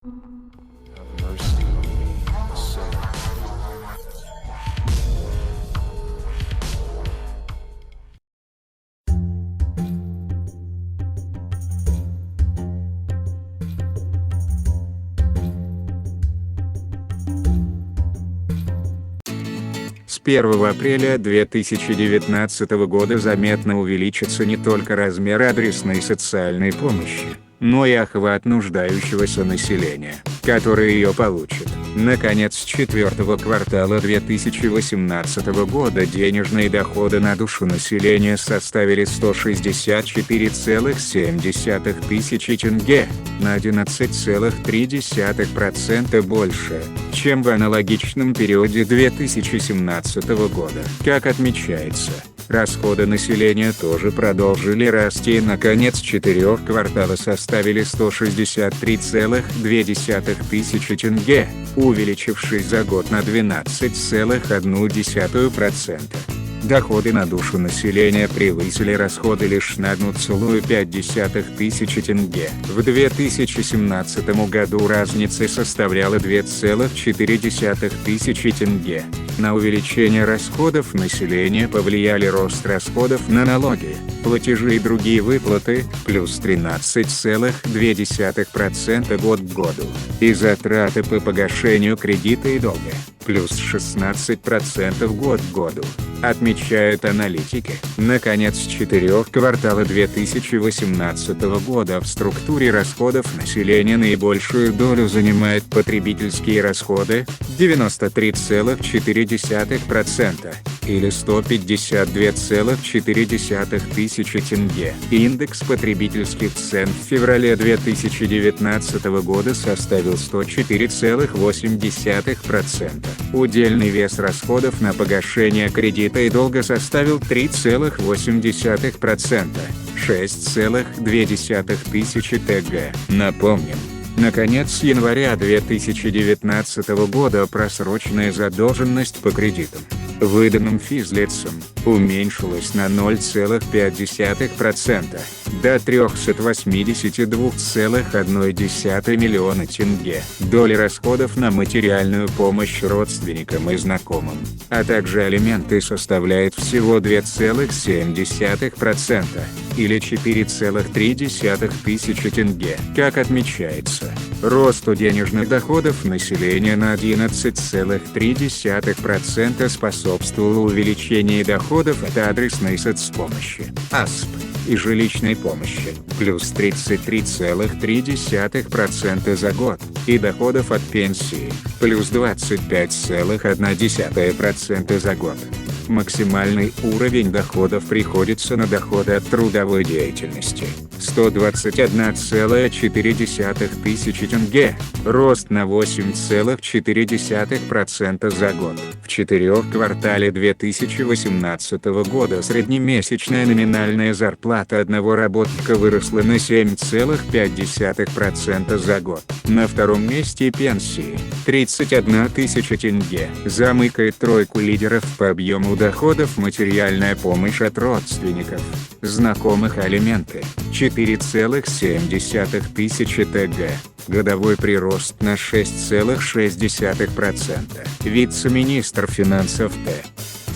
Have mercy on me, a sinner. С 1 апреля 2019 года заметно увеличится не только размер адресной социальной помощи, но и охват нуждающегося населения, которое ее получит. Наконец, с 4-го квартала 2018 года денежные доходы на душу населения составили 164,7 тысячи тенге, на 11,3% больше, чем в аналогичном периоде 2017 года. Как отмечается, расходы населения тоже продолжили расти и на конец 4 квартала составили 163,2 тысячи тенге, увеличившись за год на 12,1%. Доходы на душу населения превысили расходы лишь на 1,5 тысячи тенге. В 2017 году разница составляла 2,4 тысячи тенге. На увеличение расходов населения повлияли рост расходов на налоги, платежи и другие выплаты, плюс 13,2% год к году, и затраты по погашению кредита и долга, плюс 16% год к году, отмечают аналитики. Наконец, с 4 квартала 2018 года в структуре расходов населения наибольшую долю занимают потребительские расходы – 93,4%, или 152,4 тысячи тенге. Индекс потребительских цен в феврале 2019 года составил 104,8%. Удельный вес расходов на погашение кредита и долга составил 3,8%, 6,2 тысячи тг. Напомним, на конец января 2019 года просроченная задолженность по кредитам, выданным физлицам, уменьшилась на 0,5% до 382,1 миллиона тенге. Доля расходов на материальную помощь родственникам и знакомым, а также алименты составляет всего 2,7%, или 4,3 тысячи тенге. Как отмечается, росту денежных доходов населения на 11,3% способствовало увеличение доходов от адресной соцпомощи, АСП, и жилищной помощи, плюс 33,3% за год, и доходов от пенсии, плюс 25,1% за год. Максимальный уровень доходов приходится на доходы от трудовой деятельности – 121,4 тысячи тенге, рост на 8,4% за год. В 4 квартале 2018 года среднемесячная номинальная зарплата одного работника выросла на 7,5% за год. На втором месте пенсии – 31 тысяча тенге. Замыкает тройку лидеров по объему доходов материальная помощь от родственников, знакомых, алименты – 4,7 тысячи тг. Годовой прирост на 6,6%. Вице-министр финансов Т.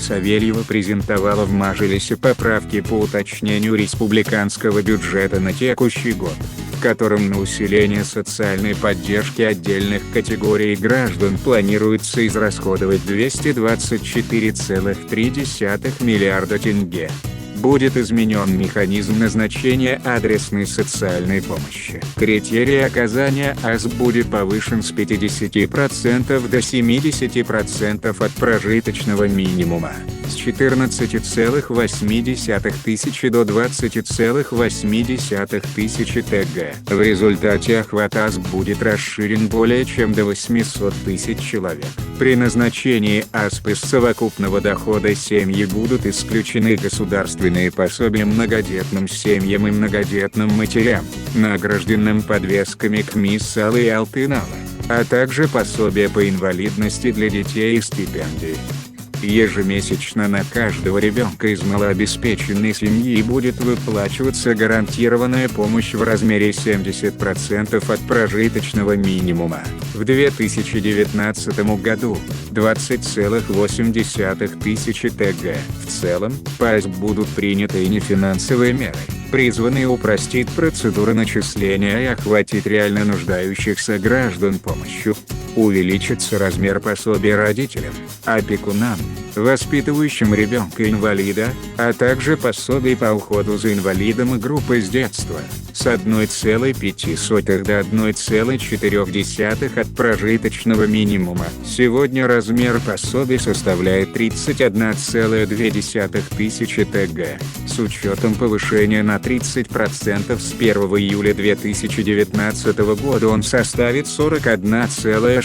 Савельева презентовала в Мажилисе поправки по уточнению республиканского бюджета на текущий год, в котором на усиление социальной поддержки отдельных категорий граждан планируется израсходовать 224,3 миллиарда тенге. Будет изменен механизм назначения адресной социальной помощи. Критерий оказания АСП будет повышен с 50% до 70% от прожиточного минимума, с 14,8 тысячи до 20,8 тысячи тг. В результате охват АСП будет расширен более чем до 800 тысяч человек. При назначении АСП из совокупного дохода семьи будут исключены государственные пособия многодетным семьям и многодетным матерям, награжденным подвесками КМИ-САЛ и Алтын-Ала, а также пособия по инвалидности для детей и стипендии. Ежемесячно на каждого ребенка из малообеспеченной семьи будет выплачиваться гарантированная помощь в размере 70% от прожиточного минимума. В 2019 году – 20,8 тысячи ТГ. В целом, по АСБ будут приняты и нефинансовые меры, призванные упростить процедуру начисления и охватить реально нуждающихся граждан помощью. Увеличится размер пособия родителям, опекунам, воспитывающим ребенка-инвалида, а также пособий по уходу за инвалидом и группой с детства, с 1,5 до 1,4 от прожиточного минимума. Сегодня размер пособий составляет 31,2 тысячи ТГ. С учетом повышения на 30% с 1 июля 2019 года он составит 41,6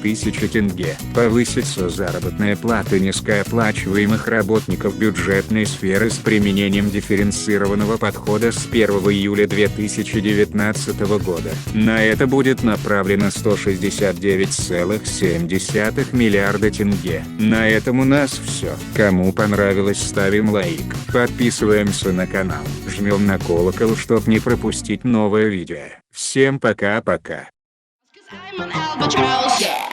тысячи тенге. Повысится заработная плата низкооплачиваемых работников бюджетной сферы с применением дифференцированного подхода с 1 июля 2019 года. На это будет направлено 169,7 миллиарда тенге. На этом у нас все. Кому понравилось, ставим лайк, подписываемся на канал, жмем на колокол, чтоб не пропустить новое видео. Всем пока-пока. I'm an albatross, yeah.